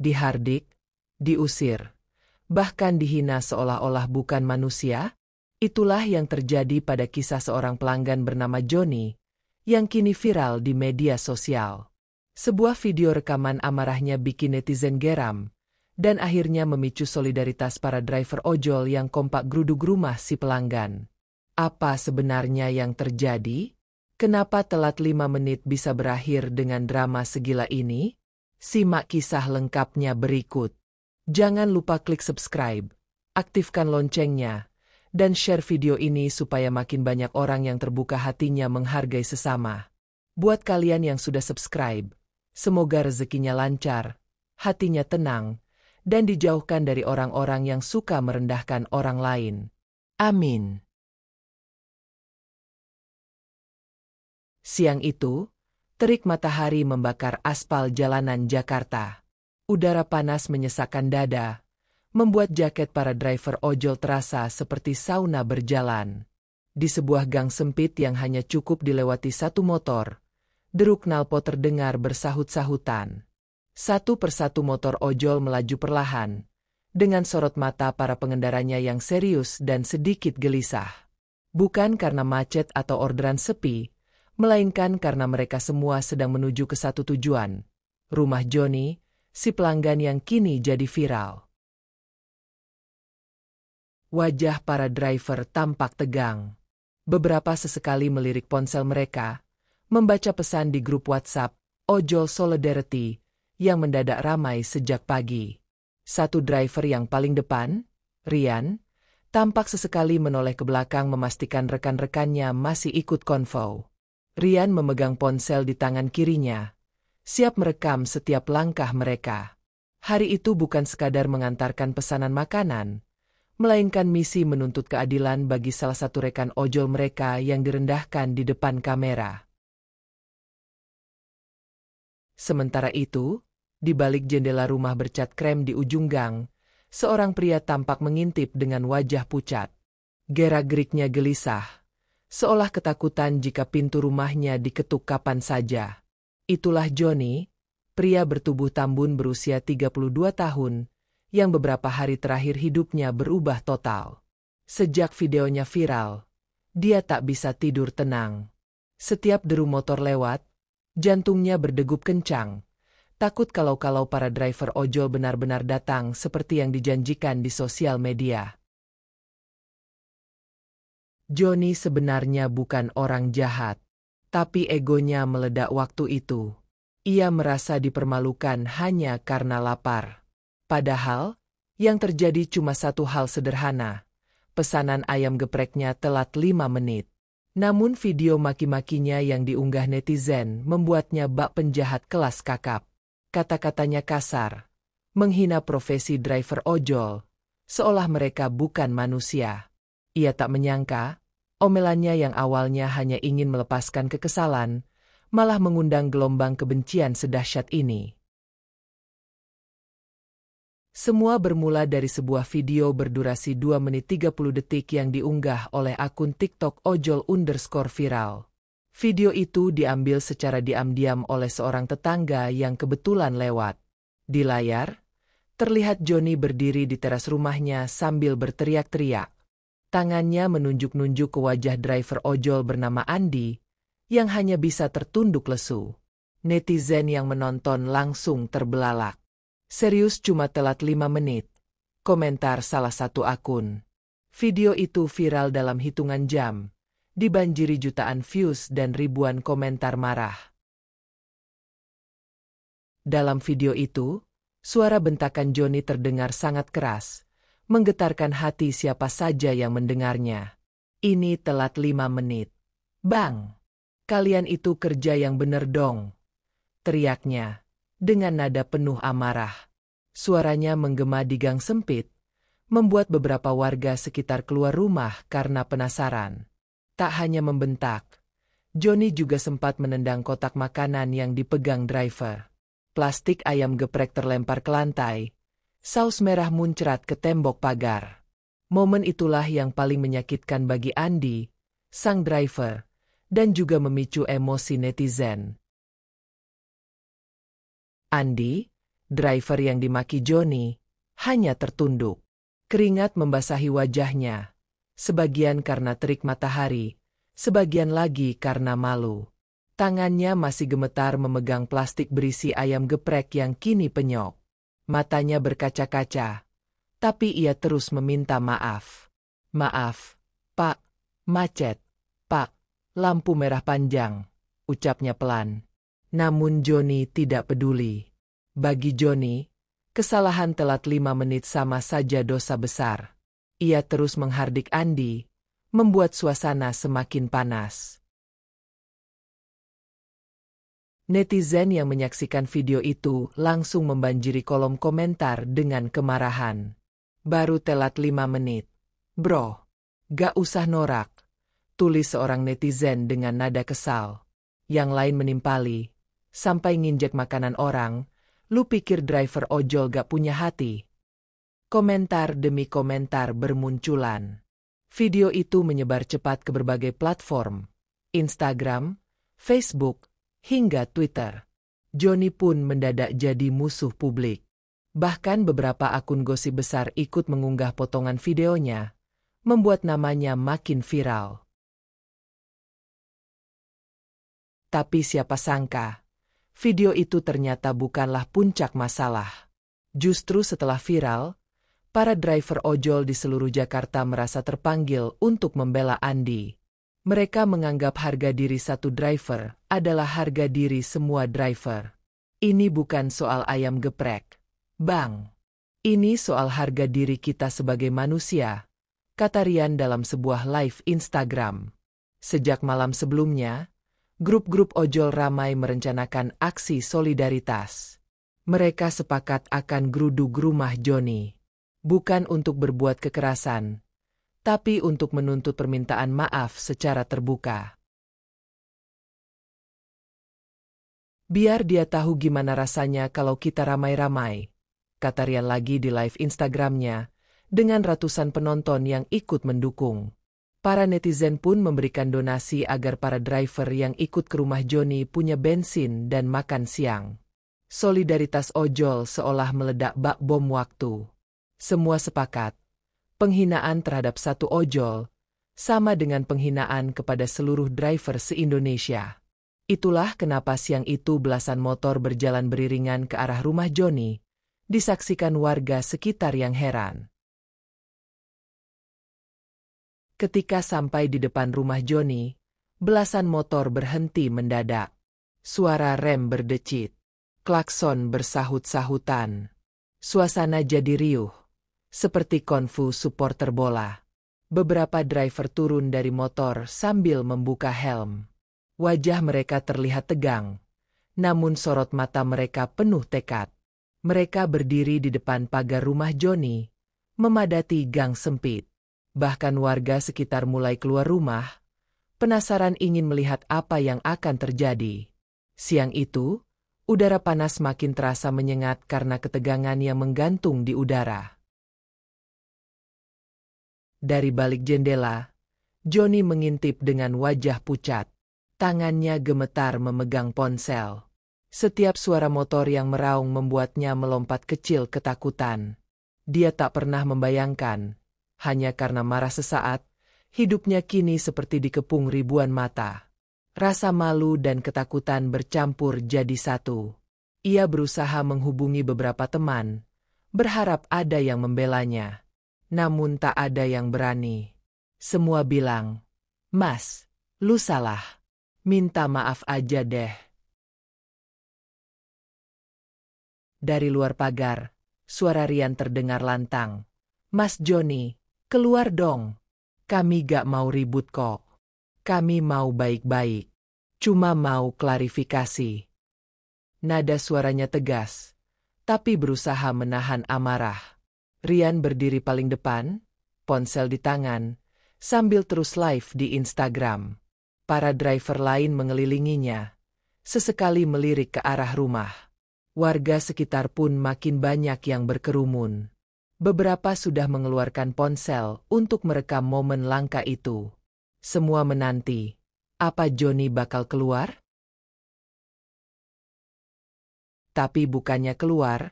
dihardik, diusir, bahkan dihina seolah-olah bukan manusia? Itulah yang terjadi pada kisah seorang pelanggan bernama Johnny, yang kini viral di media sosial. Sebuah video rekaman amarahnya bikin netizen geram, dan akhirnya memicu solidaritas para driver ojol yang kompak geruduk rumah si pelanggan. Apa sebenarnya yang terjadi? Kenapa telat 5 menit bisa berakhir dengan drama segila ini? Simak kisah lengkapnya berikut. Jangan lupa klik subscribe, aktifkan loncengnya, dan share video ini supaya makin banyak orang yang terbuka hatinya menghargai sesama. Buat kalian yang sudah subscribe, semoga rezekinya lancar, hatinya tenang, dan dijauhkan dari orang-orang yang suka merendahkan orang lain. Amin. Siang itu, terik matahari membakar aspal jalanan Jakarta. Udara panas menyesakkan dada, membuat jaket para driver ojol terasa seperti sauna berjalan. Di sebuah gang sempit yang hanya cukup dilewati satu motor, deruk knalpot terdengar bersahut-sahutan. Satu persatu motor ojol melaju perlahan, dengan sorot mata para pengendaranya yang serius dan sedikit gelisah. Bukan karena macet atau orderan sepi, melainkan karena mereka semua sedang menuju ke satu tujuan, rumah Johnny, si pelanggan yang kini jadi viral. Wajah para driver tampak tegang. Beberapa sesekali melirik ponsel mereka, membaca pesan di grup WhatsApp, Ojol Solidarity, yang mendadak ramai sejak pagi. Satu driver yang paling depan, Rian, tampak sesekali menoleh ke belakang memastikan rekan-rekannya masih ikut konvoi. Rian memegang ponsel di tangan kirinya, siap merekam setiap langkah mereka. Hari itu bukan sekadar mengantarkan pesanan makanan, melainkan misi menuntut keadilan bagi salah satu rekan ojol mereka yang direndahkan di depan kamera. Sementara itu, di balik jendela rumah bercat krem di ujung gang, seorang pria tampak mengintip dengan wajah pucat. Gerak-geriknya gelisah, seolah ketakutan jika pintu rumahnya diketuk kapan saja. Itulah Johnny, pria bertubuh tambun berusia 32 tahun, yang beberapa hari terakhir hidupnya berubah total. Sejak videonya viral, dia tak bisa tidur tenang. Setiap deru motor lewat, jantungnya berdegup kencang, takut kalau para driver ojol benar-benar datang seperti yang dijanjikan di sosial media. Johnny sebenarnya bukan orang jahat, tapi egonya meledak waktu itu. Ia merasa dipermalukan hanya karena lapar. Padahal, yang terjadi cuma satu hal sederhana. Pesanan ayam gepreknya telat 5 menit. Namun video maki-makinya yang diunggah netizen membuatnya bak penjahat kelas kakap. Kata-katanya kasar, menghina profesi driver ojol, seolah mereka bukan manusia. Ia tak menyangka, omelannya yang awalnya hanya ingin melepaskan kekesalan, malah mengundang gelombang kebencian sedahsyat ini. Semua bermula dari sebuah video berdurasi 2 menit 30 detik yang diunggah oleh akun TikTok ojol_viral. Video itu diambil secara diam-diam oleh seorang tetangga yang kebetulan lewat. Di layar, terlihat Johnny berdiri di teras rumahnya sambil berteriak-teriak. Tangannya menunjuk-nunjuk ke wajah driver ojol bernama Andi, yang hanya bisa tertunduk lesu. Netizen yang menonton langsung terbelalak. Serius cuma telat 5 menit, komentar salah satu akun. Video itu viral dalam hitungan jam, dibanjiri jutaan views dan ribuan komentar marah. Dalam video itu, suara bentakan Johnny terdengar sangat keras, menggetarkan hati siapa saja yang mendengarnya. Ini telat 5 menit. Bang, kalian itu kerja yang bener dong, teriaknya dengan nada penuh amarah. Suaranya menggema di gang sempit, membuat beberapa warga sekitar keluar rumah karena penasaran. Tak hanya membentak, Johnny juga sempat menendang kotak makanan yang dipegang driver. Plastik ayam geprek terlempar ke lantai, saus merah muncrat ke tembok pagar. Momen itulah yang paling menyakitkan bagi Andi, sang driver, dan juga memicu emosi netizen. Andi, Driver yang dimaki Johnny hanya tertunduk. Keringat membasahi wajahnya, sebagian karena terik matahari, sebagian lagi karena malu. Tangannya masih gemetar memegang plastik berisi ayam geprek yang kini penyok. Matanya berkaca-kaca, tapi ia terus meminta maaf. "Maaf, Pak, macet, Pak, lampu merah panjang," ucapnya pelan. Namun Johnny tidak peduli. Bagi Johnny, kesalahan telat 5 menit sama saja dosa besar. Ia terus menghardik Andi, membuat suasana semakin panas. Netizen yang menyaksikan video itu langsung membanjiri kolom komentar dengan kemarahan. "Baru telat 5 menit. Bro, gak usah norak," tulis seorang netizen dengan nada kesal. Yang lain menimpali, "Sampai nginjek makanan orang, lu pikir driver ojol gak punya hati?" Komentar demi komentar bermunculan. Video itu menyebar cepat ke berbagai platform, Instagram, Facebook, hingga Twitter. Johnny pun mendadak jadi musuh publik. Bahkan beberapa akun gosip besar ikut mengunggah potongan videonya, membuat namanya makin viral. Tapi siapa sangka, video itu ternyata bukanlah puncak masalah. Justru setelah viral, para driver ojol di seluruh Jakarta merasa terpanggil untuk membela Andi. Mereka menganggap harga diri satu driver adalah harga diri semua driver. "Ini bukan soal ayam geprek, Bang. Ini soal harga diri kita sebagai manusia," kata Rian dalam sebuah live Instagram. Sejak malam sebelumnya, grup-grup ojol ramai merencanakan aksi solidaritas. Mereka sepakat akan geruduk rumah Johnny. Bukan untuk berbuat kekerasan, tapi untuk menuntut permintaan maaf secara terbuka. "Biar dia tahu gimana rasanya kalau kita ramai-ramai," kata Rian lagi di live Instagramnya, dengan ratusan penonton yang ikut mendukung. Para netizen pun memberikan donasi agar para driver yang ikut ke rumah Johnny punya bensin dan makan siang. Solidaritas ojol seolah meledak bak bom waktu. Semua sepakat, penghinaan terhadap satu ojol sama dengan penghinaan kepada seluruh driver se-Indonesia. Itulah kenapa siang itu belasan motor berjalan beriringan ke arah rumah Johnny, disaksikan warga sekitar yang heran. Ketika sampai di depan rumah Johnny, belasan motor berhenti mendadak. Suara rem berdecit, klakson bersahut-sahutan. Suasana jadi riuh, seperti konfu supporter bola. Beberapa driver turun dari motor sambil membuka helm. Wajah mereka terlihat tegang, namun sorot mata mereka penuh tekad. Mereka berdiri di depan pagar rumah Johnny, memadati gang sempit. Bahkan warga sekitar mulai keluar rumah, penasaran ingin melihat apa yang akan terjadi. Siang itu, udara panas makin terasa menyengat karena ketegangan yang menggantung di udara. Dari balik jendela, Johnny mengintip dengan wajah pucat. Tangannya gemetar memegang ponsel. Setiap suara motor yang meraung membuatnya melompat kecil ketakutan. Dia tak pernah membayangkan, hanya karena marah sesaat, hidupnya kini seperti dikepung ribuan mata. Rasa malu dan ketakutan bercampur jadi satu. Ia berusaha menghubungi beberapa teman, berharap ada yang membelanya. Namun tak ada yang berani. Semua bilang, "Mas, lu salah. Minta maaf aja deh." Dari luar pagar, suara Rian terdengar lantang. "Mas Johnny, keluar dong. Kami gak mau ribut kok. Kami mau baik-baik. Cuma mau klarifikasi." Nada suaranya tegas, tapi berusaha menahan amarah. Rian berdiri paling depan, ponsel di tangan, sambil terus live di Instagram. Para driver lain mengelilinginya, sesekali melirik ke arah rumah. Warga sekitar pun makin banyak yang berkerumun. Beberapa sudah mengeluarkan ponsel untuk merekam momen langka itu. Semua menanti, apa Johnny bakal keluar? Tapi bukannya keluar,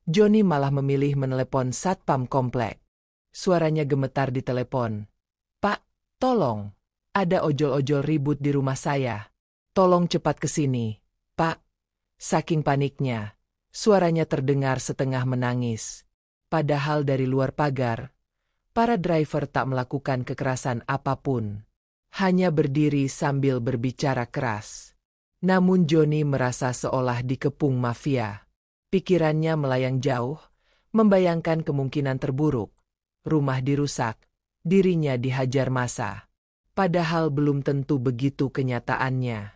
Joni malah memilih menelepon satpam komplek. Suaranya gemetar di telepon. "Pak, tolong. Ada ojol-ojol ribut di rumah saya. Tolong cepat ke sini, Pak." Saking paniknya, suaranya terdengar setengah menangis. Padahal dari luar pagar, para driver tak melakukan kekerasan apapun. Hanya berdiri sambil berbicara keras. Namun Joni merasa seolah dikepung mafia. Pikirannya melayang jauh, membayangkan kemungkinan terburuk. Rumah dirusak, dirinya dihajar massa. Padahal belum tentu begitu kenyataannya.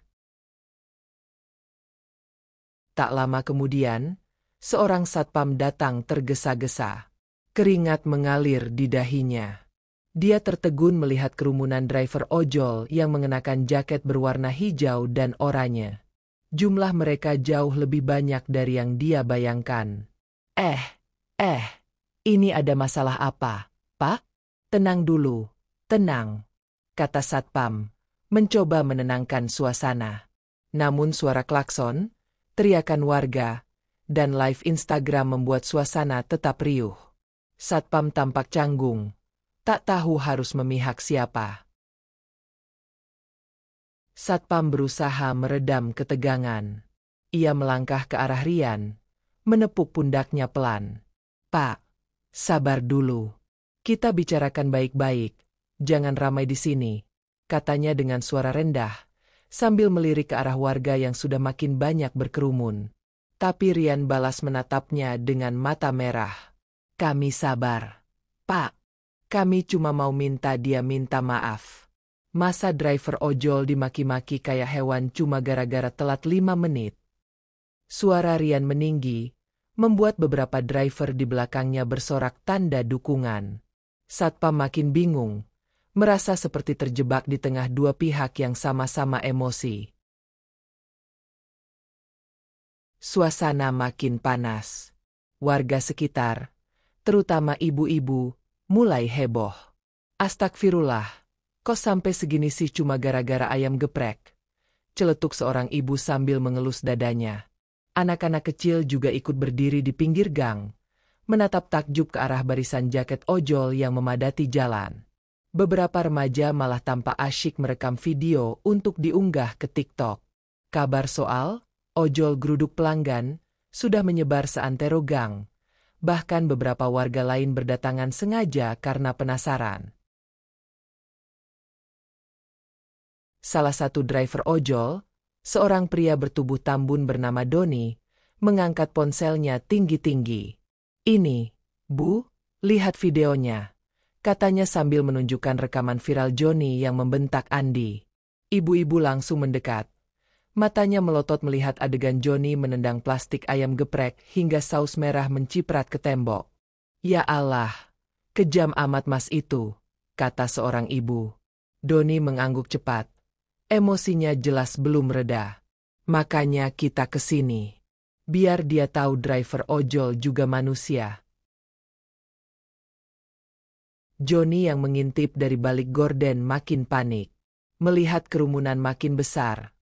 Tak lama kemudian, seorang satpam datang tergesa-gesa. Keringat mengalir di dahinya. Dia tertegun melihat kerumunan driver ojol yang mengenakan jaket berwarna hijau dan oranye. Jumlah mereka jauh lebih banyak dari yang dia bayangkan. Ini ada masalah apa, Pak? Tenang dulu, tenang, kata satpam, mencoba menenangkan suasana. Namun suara klakson, teriakan warga, dan live Instagram membuat suasana tetap riuh. Satpam tampak canggung, tak tahu harus memihak siapa. Satpam berusaha meredam ketegangan. Ia melangkah ke arah Rian, menepuk pundaknya pelan. "Pak, sabar dulu. Kita bicarakan baik-baik, jangan ramai di sini," katanya dengan suara rendah, sambil melirik ke arah warga yang sudah makin banyak berkerumun. Tapi Rian balas menatapnya dengan mata merah. "Kami sabar, Pak. Kami cuma mau minta dia minta maaf. Masa driver ojol dimaki-maki kayak hewan cuma gara-gara telat 5 menit?" Suara Rian meninggi, membuat beberapa driver di belakangnya bersorak tanda dukungan. Satpam makin bingung, merasa seperti terjebak di tengah dua pihak yang sama-sama emosi. Suasana makin panas. Warga sekitar, terutama ibu-ibu, mulai heboh. "Astagfirullah, kok sampai segini sih cuma gara-gara ayam geprek?" Celetuk seorang ibu sambil mengelus dadanya. Anak-anak kecil juga ikut berdiri di pinggir gang, menatap takjub ke arah barisan jaket ojol yang memadati jalan. Beberapa remaja malah tampak asyik merekam video untuk diunggah ke TikTok. Kabar soal ojol geruduk pelanggan sudah menyebar seantero gang. Bahkan beberapa warga lain berdatangan sengaja karena penasaran. Salah satu driver ojol, seorang pria bertubuh tambun bernama Doni, mengangkat ponselnya tinggi-tinggi. "Ini, Bu, lihat videonya," katanya sambil menunjukkan rekaman viral Joni yang membentak Andi. Ibu-ibu langsung mendekat. Matanya melotot melihat adegan Joni menendang plastik ayam geprek hingga saus merah menciprat ke tembok. "Ya Allah, kejam amat mas itu," kata seorang ibu. Doni mengangguk cepat. Emosinya jelas belum reda. "Makanya kita kesini. Biar dia tahu driver ojol juga manusia." Joni yang mengintip dari balik gorden makin panik. Melihat kerumunan makin besar,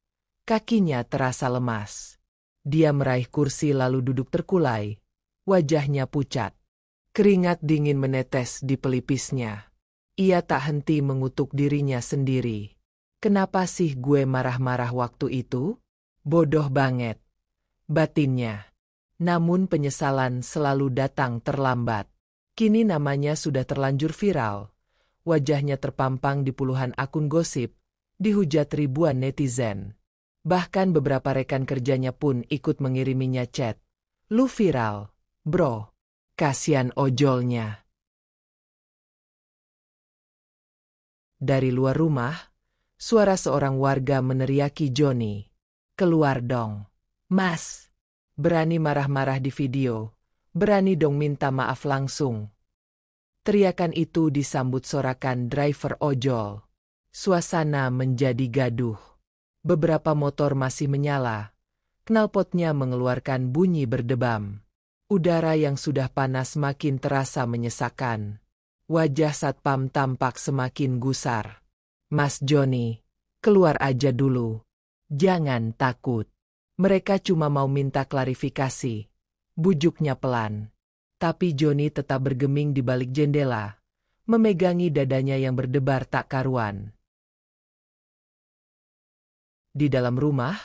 kakinya terasa lemas. Dia meraih kursi lalu duduk terkulai. Wajahnya pucat. Keringat dingin menetes di pelipisnya. Ia tak henti mengutuk dirinya sendiri. "Kenapa sih gue marah-marah waktu itu? Bodoh banget," batinnya. Namun penyesalan selalu datang terlambat. Kini namanya sudah terlanjur viral. Wajahnya terpampang di puluhan akun gosip, dihujat ribuan netizen. Bahkan beberapa rekan kerjanya pun ikut mengiriminya chat. "Lu viral, bro. Kasian ojolnya." Dari luar rumah, suara seorang warga meneriaki Joni. "Keluar dong, Mas. Berani marah-marah di video. Berani dong minta maaf langsung." Teriakan itu disambut sorakan driver ojol. Suasana menjadi gaduh. Beberapa motor masih menyala. Knalpotnya mengeluarkan bunyi berdebam. Udara yang sudah panas makin terasa menyesakan. Wajah satpam tampak semakin gusar. "Mas Joni, keluar aja dulu. Jangan takut. Mereka cuma mau minta klarifikasi. bujuknya pelan. Tapi Johnny tetap bergeming di balik jendela, memegangi dadanya yang berdebar tak karuan. Di dalam rumah,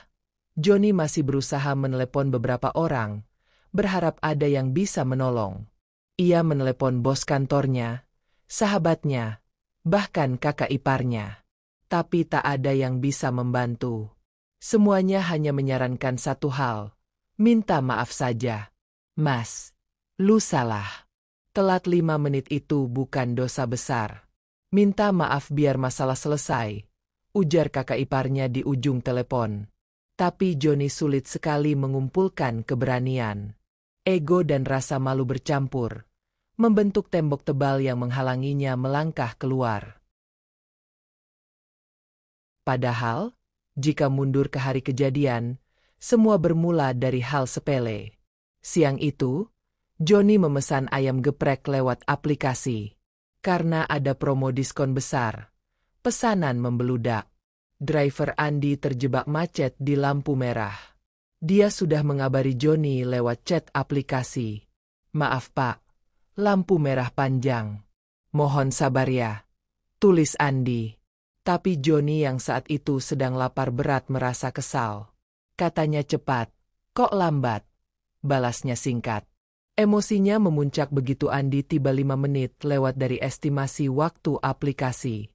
Johnny masih berusaha menelepon beberapa orang, berharap ada yang bisa menolong. Ia menelepon bos kantornya, sahabatnya, bahkan kakak iparnya. Tapi tak ada yang bisa membantu. Semuanya hanya menyarankan satu hal, minta maaf saja. Mas, lu salah. Telat 5 menit itu bukan dosa besar. Minta maaf biar masalah selesai, ujar kakak iparnya di ujung telepon. Tapi Johnny sulit sekali mengumpulkan keberanian. Ego dan rasa malu bercampur, membentuk tembok tebal yang menghalanginya melangkah keluar. Padahal, jika mundur ke hari kejadian, semua bermula dari hal sepele. Siang itu, Johnny memesan ayam geprek lewat aplikasi. Karena ada promo diskon besar, pesanan membeludak. Driver Andi terjebak macet di lampu merah. Dia sudah mengabari Johnny lewat chat aplikasi. Maaf pak, lampu merah panjang. Mohon sabar ya, tulis Andi. Tapi Johnny yang saat itu sedang lapar berat merasa kesal. Katanya cepat, kok lambat? Balasnya singkat. Emosinya memuncak begitu Andi tiba 5 menit lewat dari estimasi waktu aplikasi.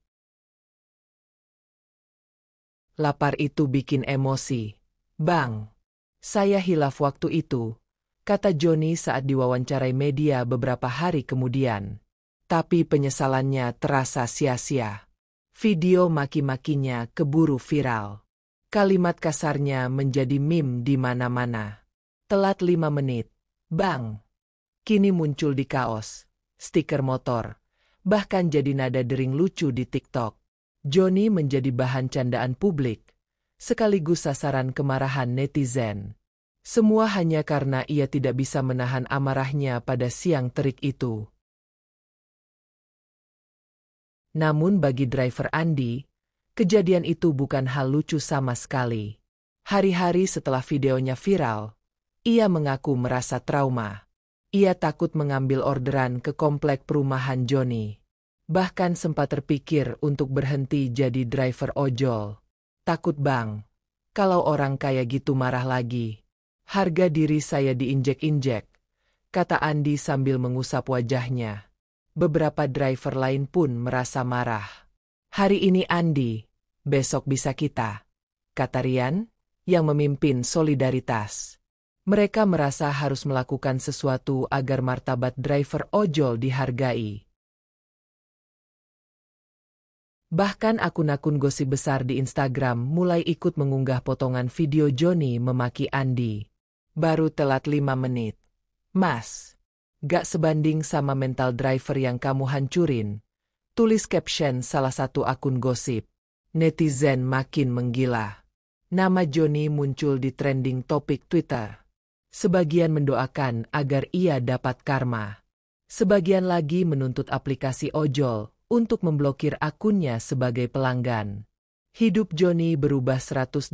Lapar itu bikin emosi. Bang, saya hilaf waktu itu, kata Johnny saat diwawancarai media beberapa hari kemudian. Tapi penyesalannya terasa sia-sia. Video maki-makinya keburu viral. Kalimat kasarnya menjadi meme di mana-mana. Telat 5 menit. Bang. Kini muncul di kaos, stiker motor, bahkan jadi nada dering lucu di TikTok. Johnny menjadi bahan candaan publik, sekaligus sasaran kemarahan netizen. Semua hanya karena ia tidak bisa menahan amarahnya pada siang terik itu. Namun bagi driver Andi, kejadian itu bukan hal lucu sama sekali. Hari-hari setelah videonya viral, ia mengaku merasa trauma. Ia takut mengambil orderan ke komplek perumahan Johnny. Bahkan sempat terpikir untuk berhenti jadi driver ojol. Takut bang, kalau orang kayak gitu marah lagi. Harga diri saya diinjek-injek, kata Andi sambil mengusap wajahnya. Beberapa driver lain pun merasa marah. Hari ini Andi, besok bisa kita, kata Rian, yang memimpin solidaritas. Mereka merasa harus melakukan sesuatu agar martabat driver ojol dihargai. Bahkan akun-akun gosip besar di Instagram mulai ikut mengunggah potongan video Johnny memaki Andi. Baru telat 5 menit. Mas, gak sebanding sama mental driver yang kamu hancurin. Tulis caption salah satu akun gosip. Netizen makin menggila. Nama Johnny muncul di trending topik Twitter. Sebagian mendoakan agar ia dapat karma. Sebagian lagi menuntut aplikasi ojol untuk memblokir akunnya sebagai pelanggan. Hidup Johnny berubah 180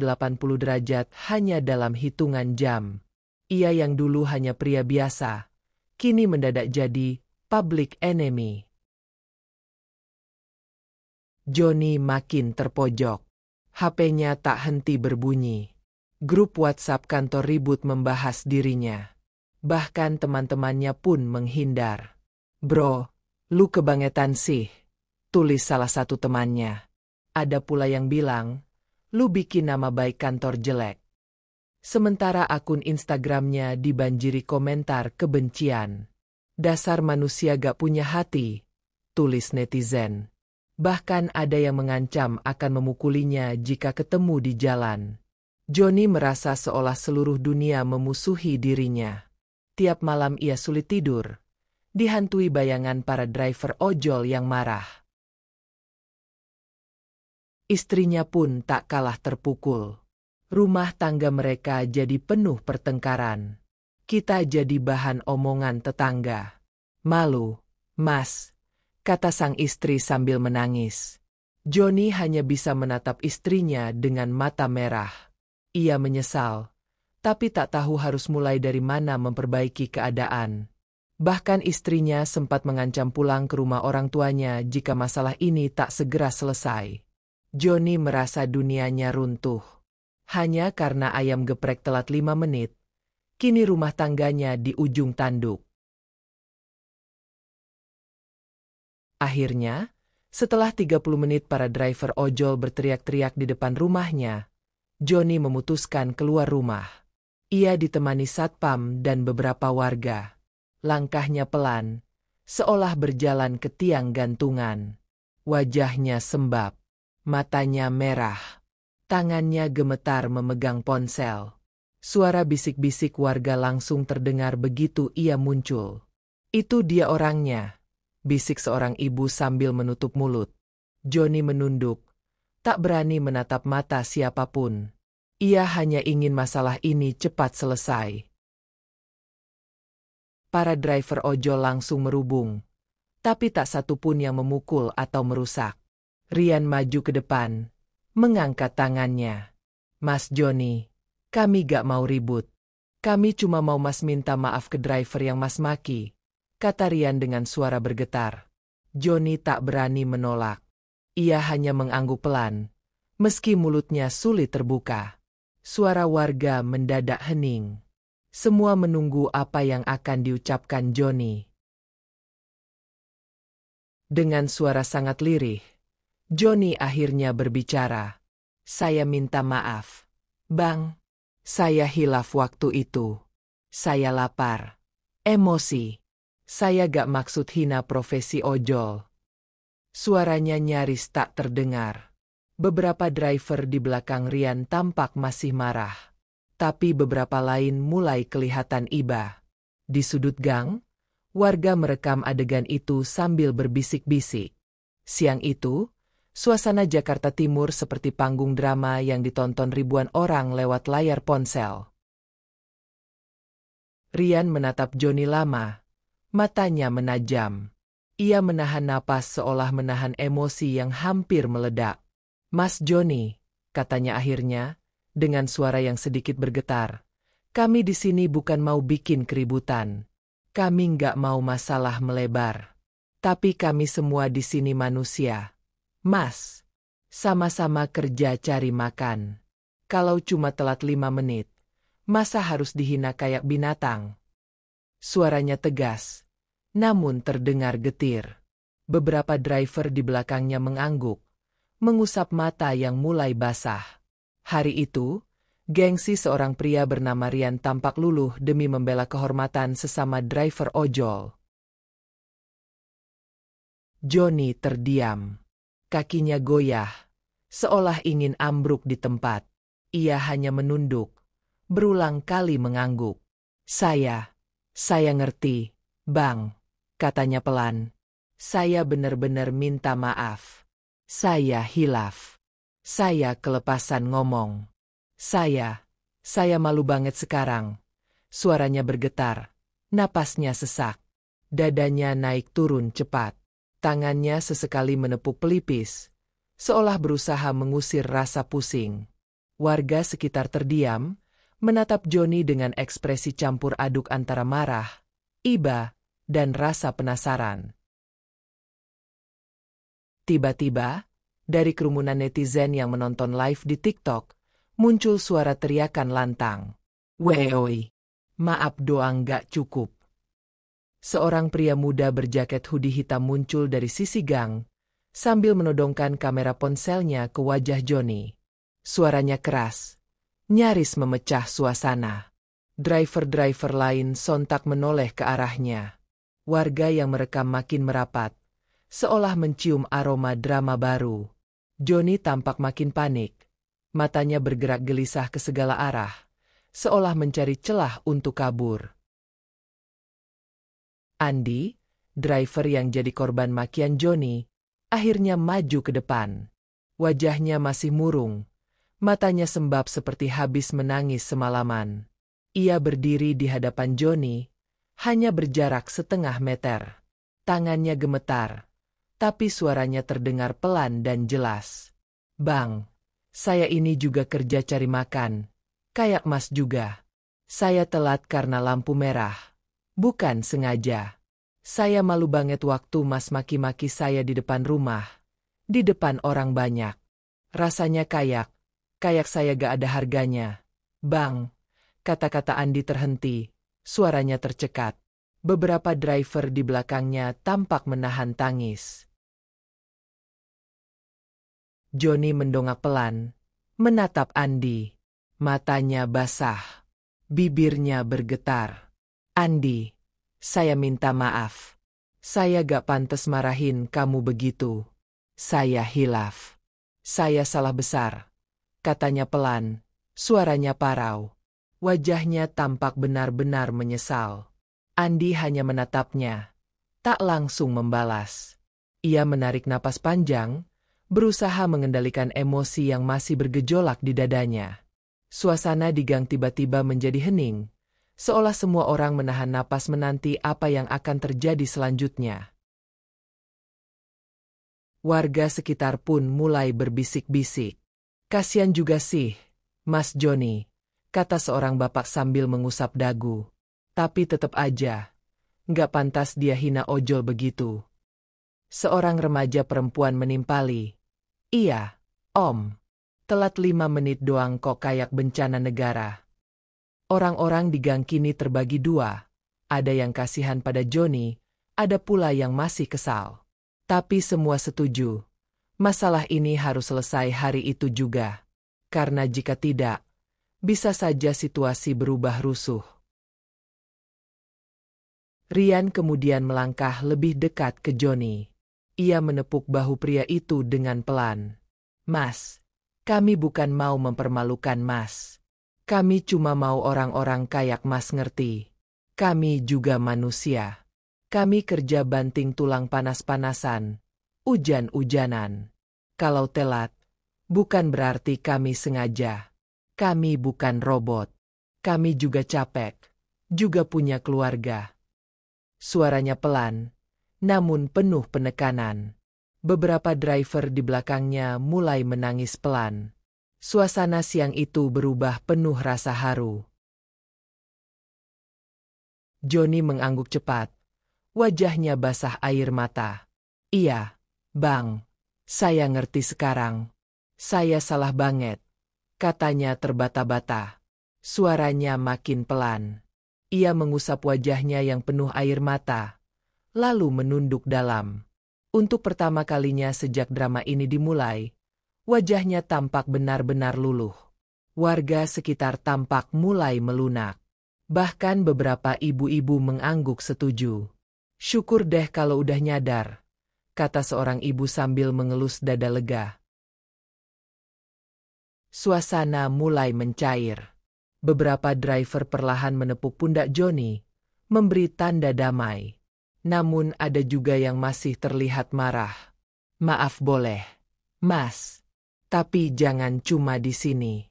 derajat hanya dalam hitungan jam. Ia yang dulu hanya pria biasa, kini mendadak jadi public enemy. Johnny makin terpojok. HP-nya tak henti berbunyi. Grup WhatsApp kantor ribut membahas dirinya. Bahkan teman-temannya pun menghindar. Bro, lu kebangetan sih, tulis salah satu temannya. Ada pula yang bilang, lu bikin nama baik kantor jelek. Sementara akun Instagramnya dibanjiri komentar kebencian. Dasar manusia gak punya hati, tulis netizen. Bahkan ada yang mengancam akan memukulinya jika ketemu di jalan. Johnny merasa seolah seluruh dunia memusuhi dirinya. Tiap malam ia sulit tidur, dihantui bayangan para driver ojol yang marah. Istrinya pun tak kalah terpukul. Rumah tangga mereka jadi penuh pertengkaran. Kita jadi bahan omongan tetangga. Malu, Mas, kata sang istri sambil menangis. Johnny hanya bisa menatap istrinya dengan mata merah. Ia menyesal, tapi tak tahu harus mulai dari mana memperbaiki keadaan. Bahkan istrinya sempat mengancam pulang ke rumah orang tuanya jika masalah ini tak segera selesai. Johnny merasa dunianya runtuh. Hanya karena ayam geprek telat 5 menit, kini rumah tangganya di ujung tanduk. Akhirnya, setelah 30 menit para driver ojol berteriak-teriak di depan rumahnya, Johnny memutuskan keluar rumah. Ia ditemani satpam dan beberapa warga. Langkahnya pelan, seolah berjalan ke tiang gantungan. Wajahnya sembab, matanya merah, tangannya gemetar memegang ponsel. Suara bisik-bisik warga langsung terdengar begitu ia muncul. "Itu dia orangnya," bisik seorang ibu sambil menutup mulut. Johnny menunduk, tak berani menatap mata siapapun. Ia hanya ingin masalah ini cepat selesai. Para driver ojol langsung merubung, tapi tak satu pun yang memukul atau merusak. Rian maju ke depan, mengangkat tangannya. "Mas Johnny, kami gak mau ribut. Kami cuma mau Mas minta maaf ke driver yang Mas maki," kata Rian dengan suara bergetar. Johnny tak berani menolak. Ia hanya mengangguk pelan, meski mulutnya sulit terbuka. Suara warga mendadak hening. Semua menunggu apa yang akan diucapkan Johnny. Dengan suara sangat lirih, Johnny akhirnya berbicara. "Saya minta maaf, Bang. Saya hilaf waktu itu. Saya lapar, emosi. Saya gak maksud hina profesi ojol." Suaranya nyaris tak terdengar. Beberapa driver di belakang Rian tampak masih marah. Tapi beberapa lain mulai kelihatan iba. Di sudut gang, warga merekam adegan itu sambil berbisik-bisik. Siang itu, suasana Jakarta Timur seperti panggung drama yang ditonton ribuan orang lewat layar ponsel. Rian menatap Johnny lama, matanya menajam. Ia menahan napas seolah menahan emosi yang hampir meledak. "Mas Johnny," katanya akhirnya, dengan suara yang sedikit bergetar, "kami di sini bukan mau bikin keributan. Kami nggak mau masalah melebar. Tapi kami semua di sini manusia. Mas, sama-sama kerja cari makan. Kalau cuma telat 5 menit, masa harus dihina kayak binatang?" Suaranya tegas, namun terdengar getir. Beberapa driver di belakangnya mengangguk, mengusap mata yang mulai basah. Hari itu, gengsi seorang pria bernama Rian tampak luluh demi membela kehormatan sesama driver ojol. Johnny terdiam. Kakinya goyah, seolah ingin ambruk di tempat. Ia hanya menunduk, berulang kali mengangguk. Saya ngerti, Bang," katanya pelan. "Saya benar-benar minta maaf. Saya hilaf. Saya kelepasan ngomong. Saya malu banget sekarang." Suaranya bergetar, napasnya sesak. Dadanya naik turun cepat. Tangannya sesekali menepuk pelipis, seolah berusaha mengusir rasa pusing. Warga sekitar terdiam, menatap Johnny dengan ekspresi campur aduk antara marah, iba, dan rasa penasaran. Tiba-tiba, dari kerumunan netizen yang menonton live di TikTok, muncul suara teriakan lantang. "Weoi, maaf doang gak cukup." Seorang pria muda berjaket hoodie hitam muncul dari sisi gang, sambil menodongkan kamera ponselnya ke wajah Johnny. Suaranya keras, nyaris memecah suasana. Driver-driver lain sontak menoleh ke arahnya. Warga yang merekam makin merapat, seolah mencium aroma drama baru. Johnny tampak makin panik. Matanya bergerak gelisah ke segala arah, seolah mencari celah untuk kabur. Andi, driver yang jadi korban makian Johnny, akhirnya maju ke depan. Wajahnya masih murung, matanya sembab seperti habis menangis semalaman. Ia berdiri di hadapan Johnny, hanya berjarak setengah meter. Tangannya gemetar, tapi suaranya terdengar pelan dan jelas. "Bang, saya ini juga kerja cari makan, kayak Mas juga. Saya telat karena lampu merah. Bukan sengaja. Saya malu banget waktu Mas maki-maki saya di depan rumah. Di depan orang banyak. Rasanya kayak saya gak ada harganya. Bang, kata-kata Andi terhenti. Suaranya tercekat. Beberapa driver di belakangnya tampak menahan tangis. Johnny mendongak pelan, menatap Andi. Matanya basah, bibirnya bergetar. Andi, saya minta maaf. Saya gak pantas marahin kamu begitu. Saya hilaf. Saya salah besar. Katanya pelan, suaranya parau. Wajahnya tampak benar-benar menyesal. Andi hanya menatapnya, tak langsung membalas. Ia menarik napas panjang, berusaha mengendalikan emosi yang masih bergejolak di dadanya. Suasana di gang tiba-tiba menjadi hening, seolah semua orang menahan napas menanti apa yang akan terjadi selanjutnya. Warga sekitar pun mulai berbisik-bisik. Kasian juga sih, Mas Johnny, kata seorang bapak sambil mengusap dagu. Tapi tetap aja, nggak pantas dia hina ojol begitu. Seorang remaja perempuan menimpali. Iya, Om. Telat 5 menit doang kok kayak bencana negara. Orang-orang di gang kini terbagi dua. Ada yang kasihan pada Johnny, ada pula yang masih kesal. Tapi semua setuju. Masalah ini harus selesai hari itu juga. Karena jika tidak, bisa saja situasi berubah rusuh. Rian kemudian melangkah lebih dekat ke Johnny. Ia menepuk bahu pria itu dengan pelan. Mas, kami bukan mau mempermalukan Mas. Kami cuma mau orang-orang kayak Mas ngerti. Kami juga manusia. Kami kerja banting tulang panas-panasan, hujan-hujanan. Kalau telat, bukan berarti kami sengaja. Kami bukan robot. Kami juga capek, juga punya keluarga. Suaranya pelan, namun penuh penekanan. Beberapa driver di belakangnya mulai menangis pelan. Suasana siang itu berubah penuh rasa haru. Johnny mengangguk cepat. Wajahnya basah air mata. Iya, Bang. Saya ngerti sekarang. Saya salah banget. Katanya terbata-bata. Suaranya makin pelan. Ia mengusap wajahnya yang penuh air mata, lalu menunduk dalam. Untuk pertama kalinya sejak drama ini dimulai, wajahnya tampak benar-benar luluh. Warga sekitar tampak mulai melunak. Bahkan beberapa ibu-ibu mengangguk setuju. Syukur deh kalau udah nyadar, kata seorang ibu sambil mengelus dada lega. Suasana mulai mencair. Beberapa driver perlahan menepuk pundak Johnny, memberi tanda damai. Namun ada juga yang masih terlihat marah. Maaf boleh, Mas. Tapi jangan cuma di sini.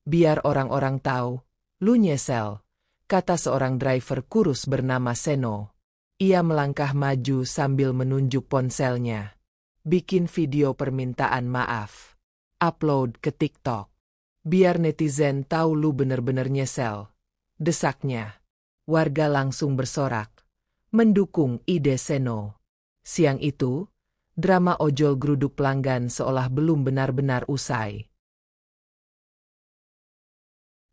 Biar orang-orang tahu, lu nyesel, kata seorang driver kurus bernama Seno. Ia melangkah maju sambil menunjuk ponselnya. Bikin video permintaan maaf. Upload ke TikTok. Biar netizen tahu lu bener-bener nyesel. Desaknya. Warga langsung bersorak. Mendukung ide Seno. Siang itu, drama ojol geruduk pelanggan seolah belum benar-benar usai.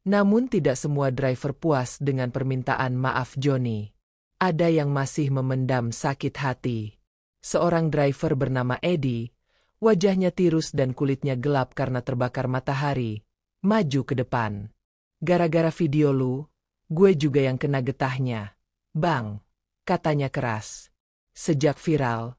Namun tidak semua driver puas dengan permintaan maaf Johnny. Ada yang masih memendam sakit hati. Seorang driver bernama Eddie, wajahnya tirus dan kulitnya gelap karena terbakar matahari, maju ke depan. Gara-gara video lu, gue juga yang kena getahnya. Bang, katanya keras. Sejak viral,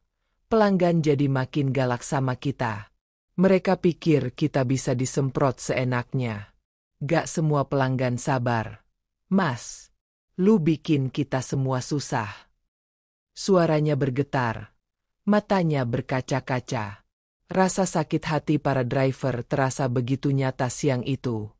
pelanggan jadi makin galak sama kita. Mereka pikir kita bisa disemprot seenaknya. Gak semua pelanggan sabar. Mas, lu bikin kita semua susah. Suaranya bergetar. Matanya berkaca-kaca. Rasa sakit hati para driver terasa begitu nyata siang itu.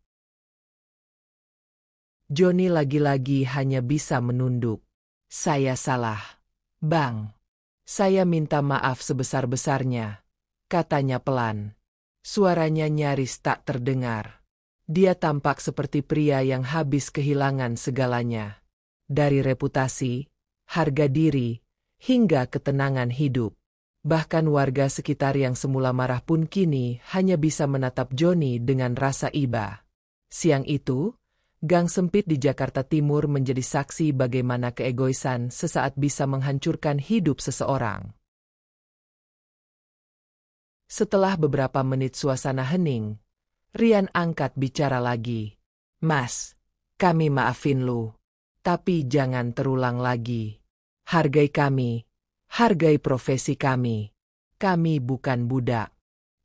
Johnny lagi-lagi hanya bisa menunduk. Saya salah, Bang. Saya minta maaf sebesar-besarnya, katanya pelan. Suaranya nyaris tak terdengar. Dia tampak seperti pria yang habis kehilangan segalanya. Dari reputasi, harga diri, hingga ketenangan hidup. Bahkan warga sekitar yang semula marah pun kini hanya bisa menatap Johnny dengan rasa iba. Siang itu, gang sempit di Jakarta Timur menjadi saksi bagaimana keegoisan sesaat bisa menghancurkan hidup seseorang. Setelah beberapa menit suasana hening, Rian angkat bicara lagi. "Mas, kami maafin lu. Tapi jangan terulang lagi. Hargai kami, hargai profesi kami. Kami bukan budak.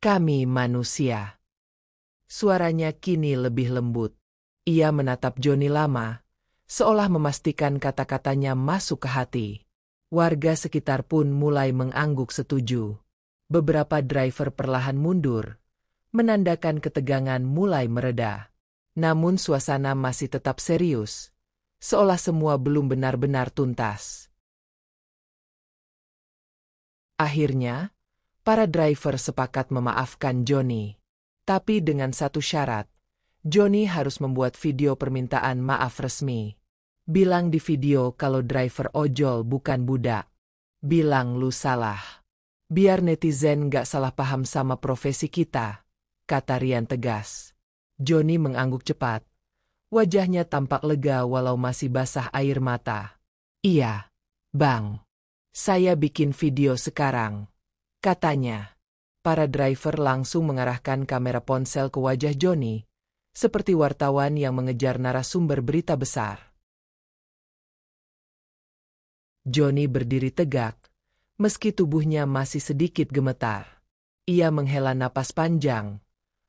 Kami manusia." Suaranya kini lebih lembut. Ia menatap Johnny lama, seolah memastikan kata-katanya masuk ke hati. Warga sekitar pun mulai mengangguk setuju. Beberapa driver perlahan mundur, menandakan ketegangan mulai mereda. Namun suasana masih tetap serius, seolah semua belum benar-benar tuntas. Akhirnya, para driver sepakat memaafkan Johnny. Tapi dengan satu syarat, Johnny harus membuat video permintaan maaf resmi. Bilang di video kalau driver ojol bukan budak. Bilang lu salah. Biar netizen gak salah paham sama profesi kita, kata Rian tegas. Johnny mengangguk cepat. Wajahnya tampak lega walau masih basah air mata. "Iya, Bang. Saya bikin video sekarang," katanya. Para driver langsung mengarahkan kamera ponsel ke wajah Johnny, seperti wartawan yang mengejar narasumber berita besar. Johnny berdiri tegak, meski tubuhnya masih sedikit gemetar. Ia menghela napas panjang,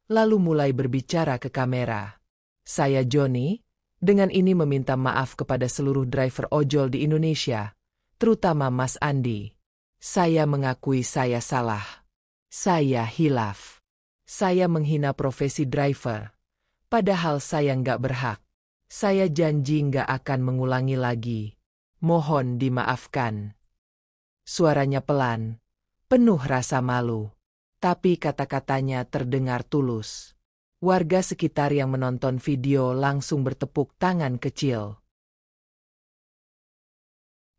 lalu mulai berbicara ke kamera. "Saya Johnny, dengan ini meminta maaf kepada seluruh driver ojol di Indonesia, terutama Mas Andi. Saya mengakui saya salah. Saya hilaf. Saya menghina profesi driver, padahal saya nggak berhak. Saya janji nggak akan mengulangi lagi. Mohon dimaafkan." Suaranya pelan, penuh rasa malu. Tapi kata-katanya terdengar tulus. Warga sekitar yang menonton video langsung bertepuk tangan kecil.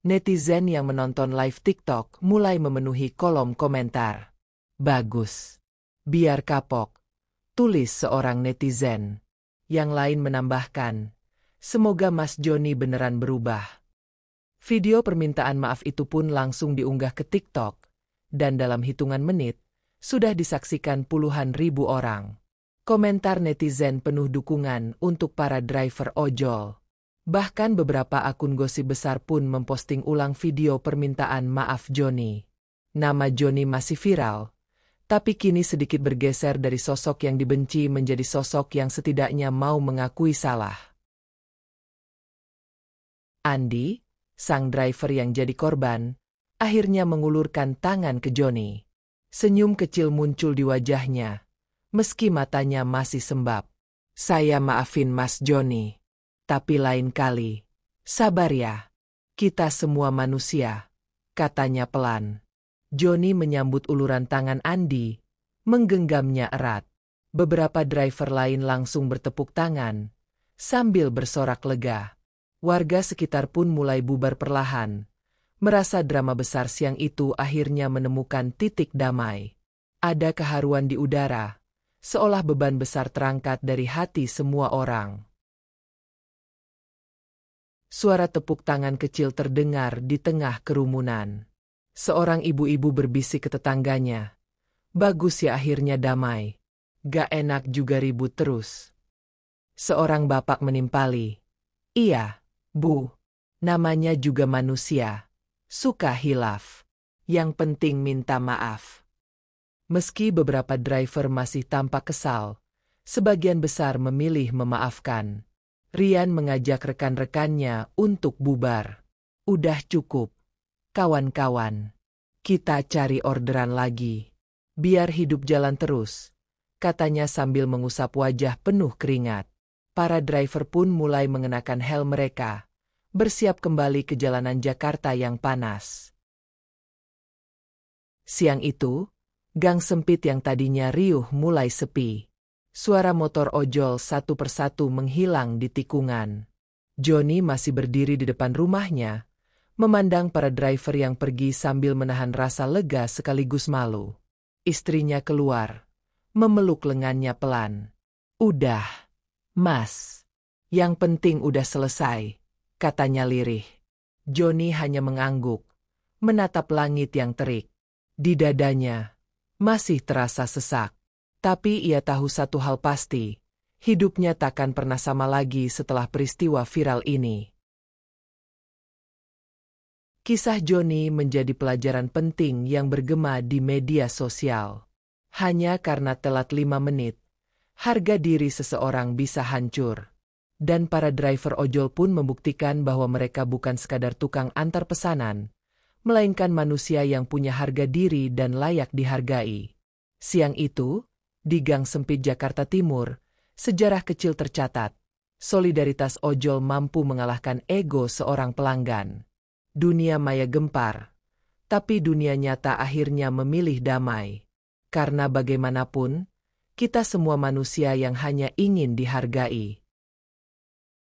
Netizen yang menonton live TikTok mulai memenuhi kolom komentar. "Bagus. Biar kapok," tulis seorang netizen. Yang lain menambahkan, "Semoga Mas Johnny beneran berubah." Video permintaan maaf itu pun langsung diunggah ke TikTok, dan dalam hitungan menit, sudah disaksikan puluhan ribu orang. Komentar netizen penuh dukungan untuk para driver ojol. Bahkan beberapa akun gosip besar pun memposting ulang video permintaan maaf Johnny. Nama Johnny masih viral, tapi kini sedikit bergeser dari sosok yang dibenci menjadi sosok yang setidaknya mau mengakui salah. Andi, sang driver yang jadi korban, akhirnya mengulurkan tangan ke Johnny. Senyum kecil muncul di wajahnya, meski matanya masih sembab. "Saya maafin Mas Johnny. Tapi lain kali, sabar ya. Kita semua manusia," katanya pelan. Johnny menyambut uluran tangan Andi, menggenggamnya erat. Beberapa driver lain langsung bertepuk tangan, sambil bersorak lega. Warga sekitar pun mulai bubar perlahan, merasa drama besar siang itu akhirnya menemukan titik damai. Ada keharuan di udara, seolah beban besar terangkat dari hati semua orang. Suara tepuk tangan kecil terdengar di tengah kerumunan. Seorang ibu-ibu berbisik ke tetangganya, "Bagus ya akhirnya damai. Gak enak juga ribut terus." Seorang bapak menimpali, "Iya, Bu. Namanya juga manusia. Suka hilaf. Yang penting minta maaf." Meski beberapa driver masih tampak kesal, sebagian besar memilih memaafkan. Rian mengajak rekan-rekannya untuk bubar. "Udah cukup, kawan-kawan. Kita cari orderan lagi. Biar hidup jalan terus," katanya sambil mengusap wajah penuh keringat. Para driver pun mulai mengenakan helm mereka, bersiap kembali ke jalanan Jakarta yang panas. Siang itu, gang sempit yang tadinya riuh mulai sepi. Suara motor ojol satu persatu menghilang di tikungan. Johnny masih berdiri di depan rumahnya, memandang para driver yang pergi sambil menahan rasa lega sekaligus malu. Istrinya keluar, memeluk lengannya pelan. "Udah, Mas. Yang penting udah selesai," katanya lirih. Johnny hanya mengangguk, menatap langit yang terik. Di dadanya masih terasa sesak. Tapi ia tahu satu hal pasti, hidupnya takkan pernah sama lagi setelah peristiwa viral ini. Kisah Johnny menjadi pelajaran penting yang bergema di media sosial. Hanya karena telat 5 menit, harga diri seseorang bisa hancur. Dan para driver ojol pun membuktikan bahwa mereka bukan sekadar tukang antar pesanan, melainkan manusia yang punya harga diri dan layak dihargai. Siang itu, di Gang Sempit Jakarta Timur, sejarah kecil tercatat. Solidaritas ojol mampu mengalahkan ego seorang pelanggan. Dunia maya gempar, tapi dunia nyata akhirnya memilih damai. Karena bagaimanapun, kita semua manusia yang hanya ingin dihargai.